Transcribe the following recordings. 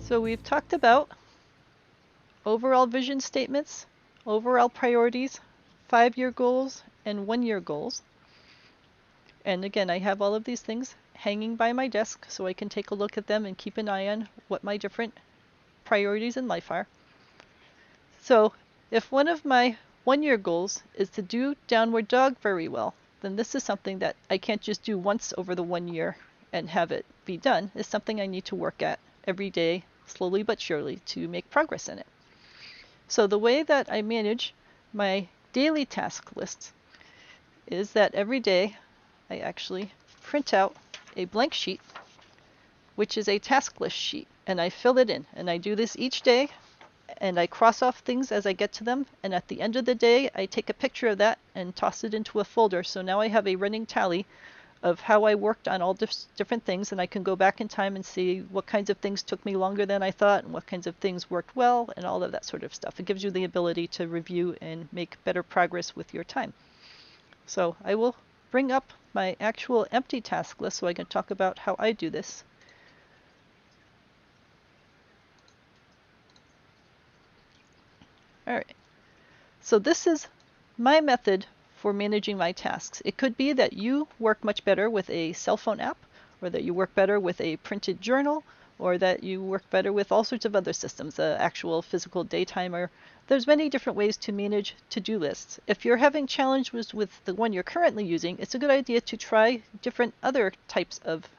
So we've talked about overall vision statements, overall priorities, 5-year goals, and 1-year goals. And again, I have all of these things hanging by my desk so I can take a look at them and keep an eye on what my different priorities in life are. So if one of my 1-year goals is to do downward dog very well, then this is something that I can't just do once over the 1 year and have it be done. It's something I need to work at every day, slowly but surely, to make progress in it. So the way that I manage my daily task lists is that every day I actually print out a blank sheet, which is a task list sheet, and I fill it in. And I do this each day, and I cross off things as I get to them, and at the end of the day I take a picture of that and toss it into a folder. So now I have a running tally of how I worked on all different things, and I can go back in time and see what kinds of things took me longer than I thought and what kinds of things worked well and all of that sort of stuff. It gives you the ability to review and make better progress with your time. So I will bring up my actual empty task list so I can talk about how I do this. All right. So this is my method for managing my tasks. It could be that you work much better with a cell phone app, or that you work better with a printed journal, or that you work better with all sorts of other systems, actual physical day timer. There's many different ways to manage to-do lists. If you're having challenges with the one you're currently using, it's a good idea to try different other types of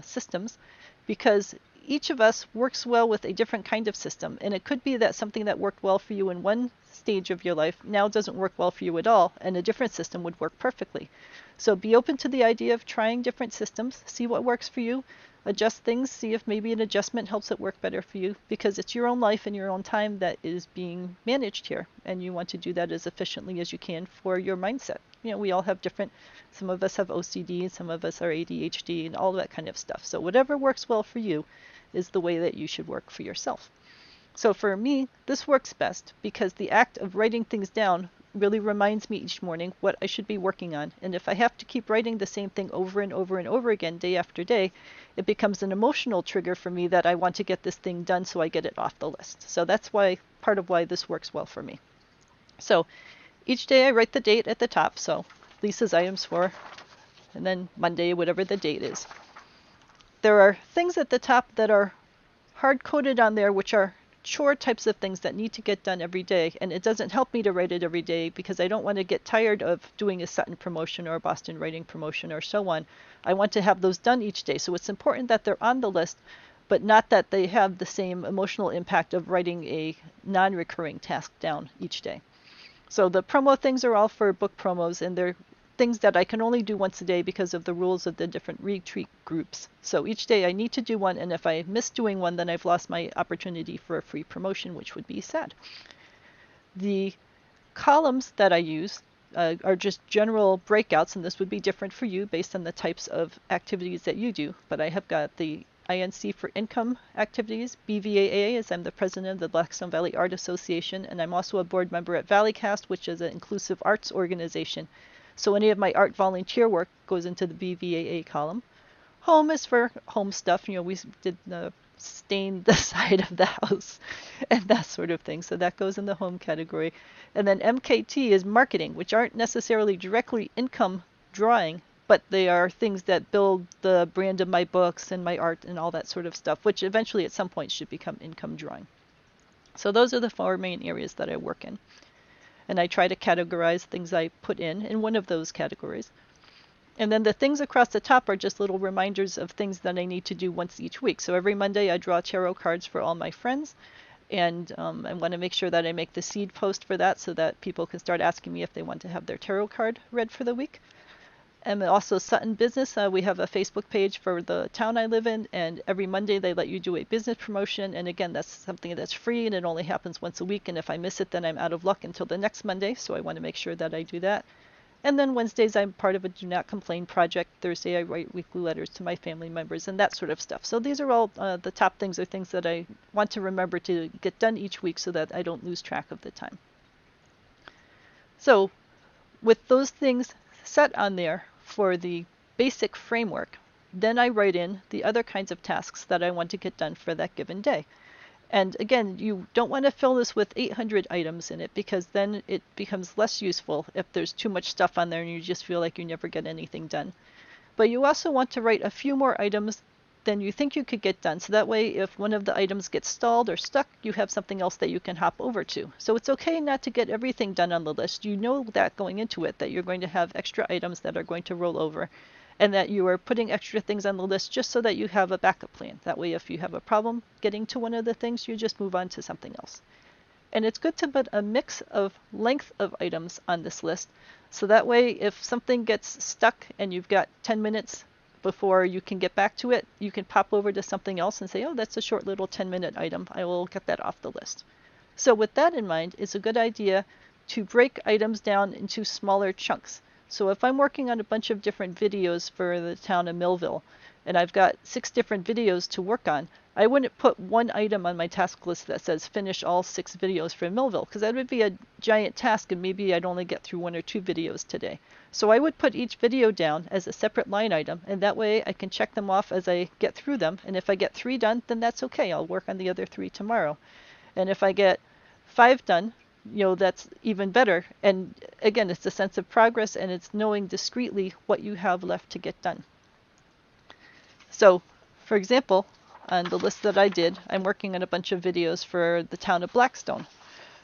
systems, because each of us works well with a different kind of system, and it could be that something that worked well for you in one stage of your life now doesn't work well for you at all, and a different system would work perfectly. So be open to the idea of trying different systems, see what works for you, adjust things, see if maybe an adjustment helps it work better for you, because it's your own life and your own time that is being managed here, and you want to do that as efficiently as you can for your mindset. You know, we all have different, some of us have OCD, some of us are ADHD, and all that kind of stuff. So whatever works well for you is the way that you should work for yourself. So for me, this works best because the act of writing things down really reminds me each morning what I should be working on. And if I have to keep writing the same thing over and over and over again, day after day, it becomes an emotional trigger for me that I want to get this thing done so I get it off the list. So that's why, part of why this works well for me. So each day I write the date at the top. So Lisa's items for, and then Monday, whatever the date is. There are things at the top that are hard-coded on there, which are chore types of things that need to get done every day, and it doesn't help me to write it every day because I don't want to get tired of doing a Sutton promotion or a Boston writing promotion or so on. I want to have those done each day, so it's important that they're on the list, but not that they have the same emotional impact of writing a non-recurring task down each day. So the promo things are all for book promos, and they're things that I can only do once a day because of the rules of the different retreat groups. So each day I need to do one, and if I miss doing one, then I've lost my opportunity for a free promotion, which would be sad. The columns that I use are just general breakouts, and this would be different for you based on the types of activities that you do. But I have got the INC for income activities, BVAA, as I'm the president of the Blackstone Valley Art Association, and I'm also a board member at Valleycast, which is an inclusive arts organization. So any of my art volunteer work goes into the BVAA column. Home is for home stuff. You know, we did stain the side of the house and that sort of thing. So that goes in the home category. And then MKT is marketing, which aren't necessarily directly income drawing, but they are things that build the brand of my books and my art and all that sort of stuff, which eventually at some point should become income drawing. So those are the 4 main areas that I work in. And I try to categorize things I put in one of those categories. And then the things across the top are just little reminders of things that I need to do once each week. So every Monday I draw tarot cards for all my friends, and I want to make sure that I make the seed post for that so that people can start asking me if they want to have their tarot card read for the week. And also Sutton Business, we have a Facebook page for the town I live in, and every Monday they let you do a business promotion, and again, that's something that's free and it only happens once a week, and if I miss it then I'm out of luck until the next Monday, so I want to make sure that I do that. And then Wednesdays I'm part of a Do Not Complain project. Thursday I write weekly letters to my family members and that sort of stuff. So these are all the top things, are things that I want to remember to get done each week so that I don't lose track of the time. So with those things set on there for the basic framework, then I write in the other kinds of tasks that I want to get done for that given day. And again, you don't want to fill this with 800 items in it, because then it becomes less useful if there's too much stuff on there and you just feel like you never get anything done. But you also want to write a few more items than you think you could get done. So that way, if one of the items gets stalled or stuck, you have something else that you can hop over to. So it's okay not to get everything done on the list. You know that going into it, that you're going to have extra items that are going to roll over, and that you are putting extra things on the list just so that you have a backup plan. That way, if you have a problem getting to one of the things, you just move on to something else. And it's good to put a mix of length of items on this list. So that way, if something gets stuck and you've got 10 minutes before you can get back to it, you can pop over to something else and say, oh, that's a short little 10-minute item. I will get that off the list. So with that in mind, it's a good idea to break items down into smaller chunks. So if I'm working on a bunch of different videos for the town of Millville, and I've got 6 different videos to work on, I wouldn't put one item on my task list that says finish all 6 videos for Millville, because that would be a giant task and maybe I'd only get through 1 or 2 videos today. So I would put each video down as a separate line item, and that way I can check them off as I get through them. And if I get 3 done, then that's okay. I'll work on the other 3 tomorrow. And if I get 5 done, that's even better. And again, it's a sense of progress, and it's knowing discreetly what you have left to get done. So, for example, on the list that I did, I'm working on a bunch of videos for the town of Blackstone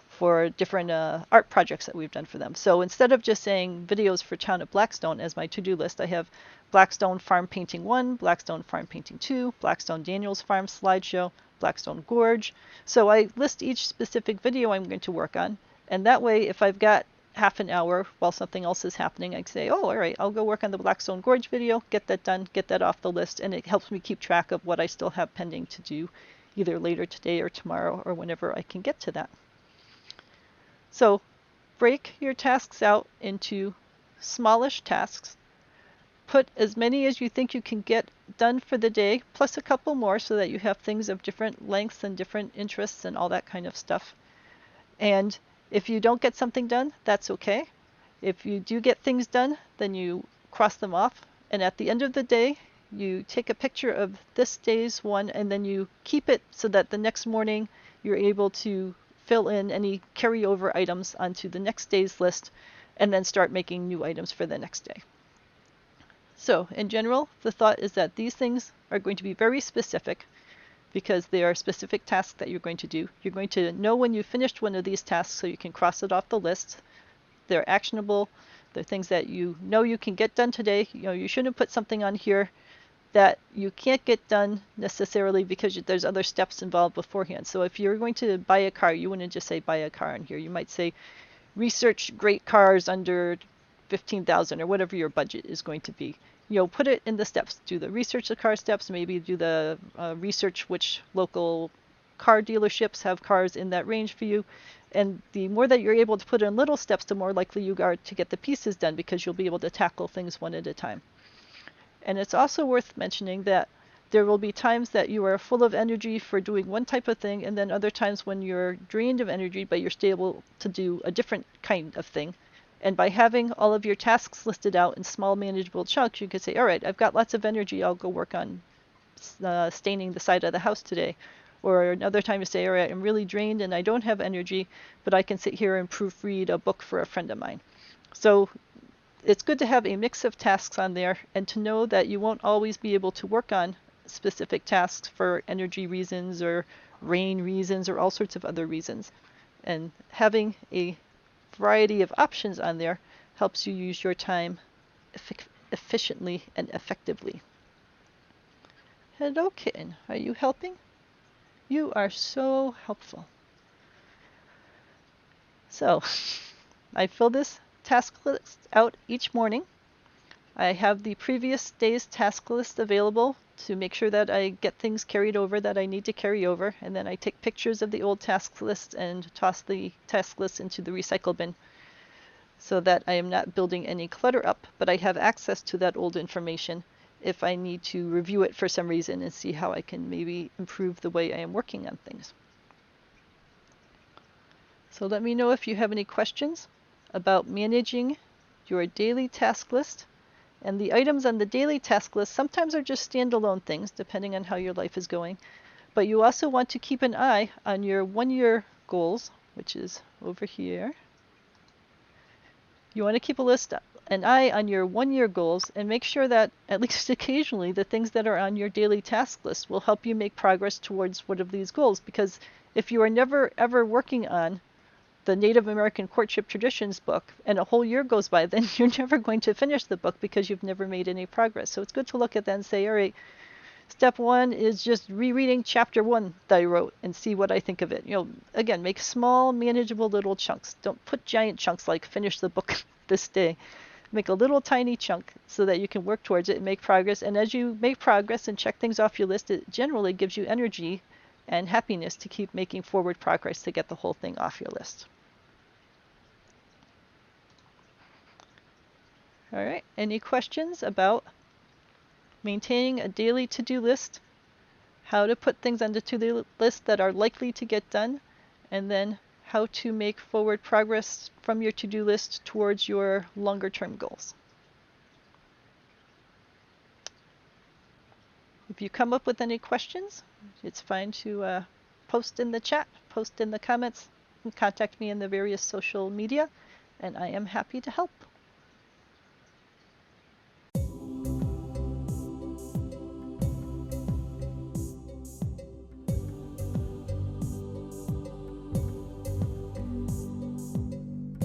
for different art projects that we've done for them. So instead of just saying videos for town of Blackstone as my to-do list, I have Blackstone Farm Painting 1, Blackstone Farm Painting 2, Blackstone Daniels Farm Slideshow, Blackstone Gorge. So I list each specific video I'm going to work on, and that way if I've got half an hour while something else is happening, I can say, oh, all right, I'll go work on the Blackstone Gorge video, get that done, get that off the list, and it helps me keep track of what I still have pending to do, either later today or tomorrow or whenever I can get to that. So break your tasks out into smallish tasks. Put as many as you think you can get done for the day, plus a couple more so that you have things of different lengths and different interests and all that kind of stuff. And if you don't get something done, that's okay. If you do get things done, then you cross them off. And at the end of the day, you take a picture of this day's one, and then you keep it so that the next morning you're able to fill in any carryover items onto the next day's list, and then start making new items for the next day. So in general, the thought is that these things are going to be very specific, because they are specific tasks that you're going to do. You're going to know when you finished one of these tasks so you can cross it off the list. They're actionable. They're things that you know you can get done today. You shouldn't put something on here that you can't get done necessarily because there's other steps involved beforehand. So if you're going to buy a car, you wouldn't just say buy a car on here. You might say research great cars under 15,000 or whatever your budget is going to be. Put it in the steps. Do the research the car steps, maybe do the research which local car dealerships have cars in that range for you. And the more that you're able to put in little steps, the more likely you are to get the pieces done, because you'll be able to tackle things one at a time. And it's also worth mentioning that there will be times that you are full of energy for doing one type of thing, and then other times when you're drained of energy, but you're still able to do a different kind of thing. And by having all of your tasks listed out in small manageable chunks, you could say, all right, I've got lots of energy, I'll go work on staining the side of the house today. Or another time you say, all right, I'm really drained and I don't have energy, but I can sit here and proofread a book for a friend of mine. So it's good to have a mix of tasks on there, and to know that you won't always be able to work on specific tasks for energy reasons or rain reasons or all sorts of other reasons. And having a variety of options on there helps you use your time efficiently and effectively. Hello, kitten. Are you helping? You are so helpful. So I fill this task list out each morning. I have the previous day's task list available to make sure that I get things carried over that I need to carry over, and then I take pictures of the old task list and toss the task list into the recycle bin, so that I am not building any clutter up, but I have access to that old information if I need to review it for some reason and see how I can maybe improve the way I am working on things. So let me know if you have any questions about managing your daily task list. And the items on the daily task list sometimes are just standalone things, depending on how your life is going. But you also want to keep an eye on your 1-year goals, which is over here. You want to keep an eye on your 1-year goals and make sure that at least occasionally the things that are on your daily task list will help you make progress towards one of these goals. Because if you are never ever working on the Native American Courtship Traditions book and a whole year goes by, then you're never going to finish the book because you've never made any progress. So it's good to look at that and say, all right, step 1 is just rereading chapter 1 that I wrote and see what I think of it. Again, make small, manageable little chunks. Don't put giant chunks like finish the book this day. Make a little tiny chunk so that you can work towards it and make progress. And as you make progress and check things off your list, it generally gives you energy and happiness to keep making forward progress to get the whole thing off your list. All right, any questions about maintaining a daily to-do list, how to put things on the to-do list that are likely to get done, and then how to make forward progress from your to-do list towards your longer-term goals? If you come up with any questions, it's fine to post in the chat, post in the comments, and contact me in the various social media, and I am happy to help.